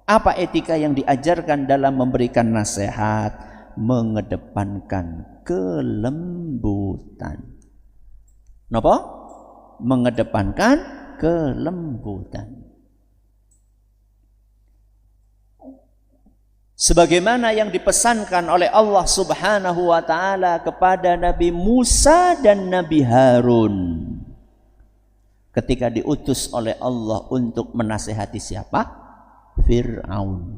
Apa etika yang diajarkan dalam memberikan nasihat? Mengedepankan kelembutan. Napa? Mengedepankan kelembutan. Sebagaimana yang dipesankan oleh Allah Subhanahu wa taala kepada Nabi Musa dan Nabi Harun ketika diutus oleh Allah untuk menasihati siapa? Fir'aun.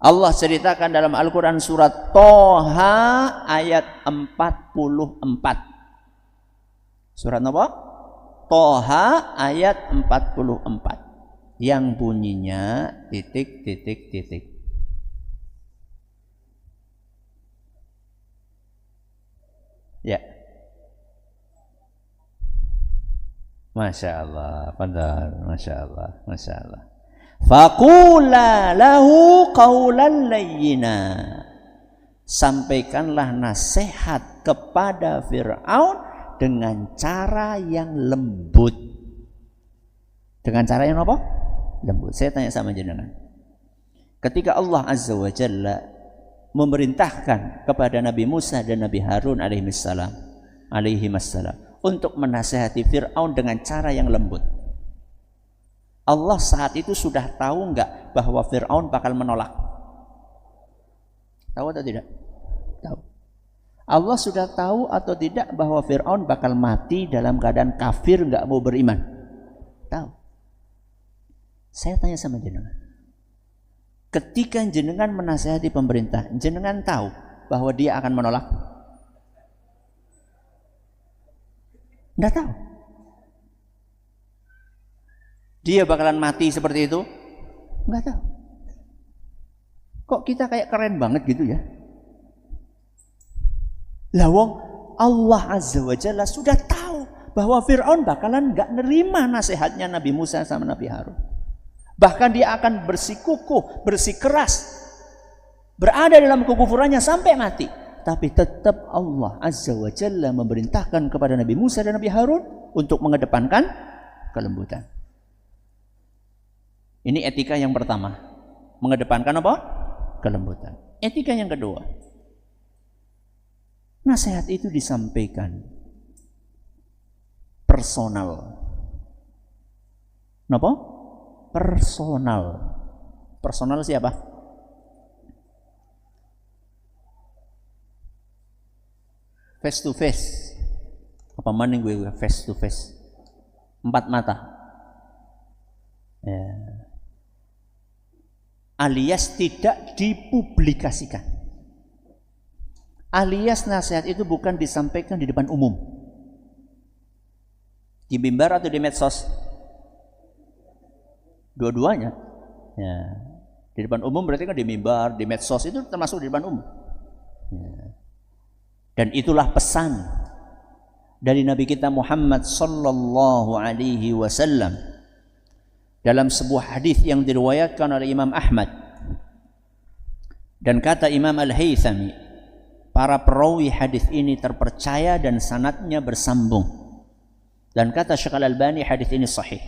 Allah ceritakan dalam Al-Quran surat Toha ayat 44. Surat apa? Toha ayat 44. Yang bunyinya titik. Ya. Masya Allah, padahal Masya Allah. Faqula lahu qawlan layyina. Sampaikanlah nasihat kepada Fir'aun dengan cara yang lembut. Dengan cara yang apa? Lembut. Saya tanya sama jenengan. Ketika Allah Azza wa Jalla memerintahkan kepada Nabi Musa dan Nabi Harun alaihi wassalam untuk menasihati Fir'aun dengan cara yang lembut, Allah saat itu sudah tahu enggak bahwa Fir'aun bakal menolak? Tahu atau tidak? Tahu. Allah sudah tahu atau tidak bahwa Fir'aun bakal mati dalam keadaan kafir, enggak mau beriman? Tahu. Saya tanya sama jenengan, ketika jenengan menasihati pemerintah, jenengan tahu bahwa dia akan menolak? Tidak tahu. Dia bakalan mati seperti itu? Enggak tahu. Kok kita kayak keren banget gitu ya? Lawang Allah Azza wa Jalla sudah tahu bahwa Fir'aun bakalan enggak nerima nasihatnya Nabi Musa sama Nabi Harun. Bahkan dia akan bersikukuh, bersikeras, berada dalam kekufurannya sampai mati. Tapi tetap Allah Azza wa Jalla memerintahkan kepada Nabi Musa dan Nabi Harun untuk mengedepankan kelembutan. Ini etika yang pertama. Mengedepankan apa? Kelembutan. Etika yang kedua. Nasihat itu disampaikan personal. Kenapa? Personal. Personal siapa? Face to face. Apa maning gue face to face? 4 mata. Ya. Alias tidak dipublikasikan. Alias nasihat itu bukan disampaikan di depan umum. Di mimbar atau di medsos? Dua-duanya. Ya. Di depan umum berarti kan di mimbar, di medsos itu termasuk di depan umum. Ya. Dan itulah pesan dari Nabi kita Muhammad sallallahu alaihi wasallam dalam sebuah hadis yang diriwayatkan oleh Imam Ahmad. Dan kata Imam Al-Haythami, para perawi hadis ini terpercaya dan sanadnya bersambung. Dan kata Syekh Al-Albani, hadis ini sahih.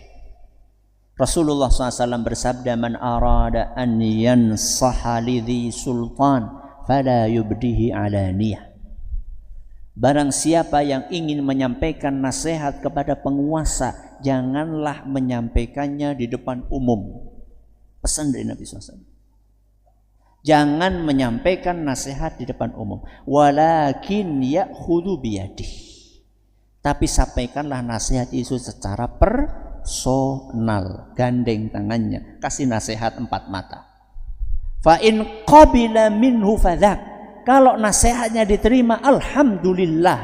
Rasulullah SAW bersabda, man arada an yansaha lidhi sultan fala yubdihi alaniyah. Barang siapa yang ingin menyampaikan nasihat kepada penguasa, janganlah menyampaikannya di depan umum. Pesan dari Nabi SAW. Jangan menyampaikan nasihat di depan umum. Walakin ya'khudhu biyadih. Tapi sampaikanlah nasihat itu secara personal, gandeng tangannya, kasih nasihat 4 mata. Fa in qabila minhu fadhak. Kalau nasihatnya diterima, alhamdulillah.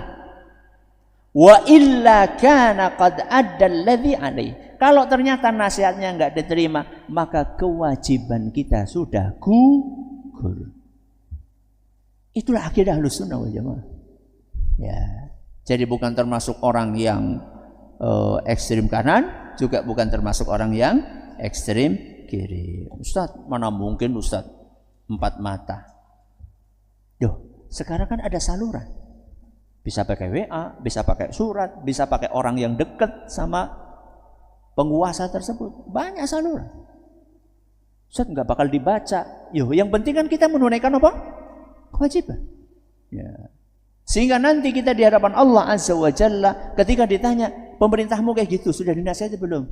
Wa illa kana qad adda alladhi alaihi. Kalau ternyata nasihatnya enggak diterima, maka kewajiban kita sudah gugur. Itulah akidah Ahlussunnah wal Jamaah. Ya. Jadi bukan termasuk orang yang ekstrem kanan, juga bukan termasuk orang yang ekstrem kiri. Ustaz, mana mungkin Ustaz 4 mata? Duh, sekarang kan ada saluran. Bisa pakai WA, bisa pakai surat, bisa pakai orang yang dekat sama penguasa tersebut. Banyak saluran. Ustaz, nggak bakal dibaca. Yo, yang penting kan kita menunaikan apa? Kewajiban. Ya. Sehingga nanti kita di hadapan Allah Azza wa Jalla ketika ditanya, pemerintahmu kayak gitu, sudah dinasihati belum?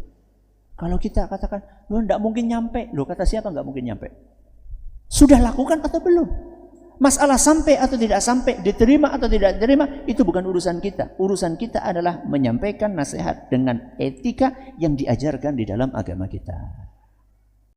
Kalau kita katakan, lo nggak mungkin nyampe. Lo kata siapa nggak mungkin nyampe? Sudah lakukan atau belum? Masalah sampai atau tidak sampai, diterima atau tidak diterima, itu bukan urusan kita. Urusan kita adalah menyampaikan nasihat dengan etika yang diajarkan di dalam agama kita.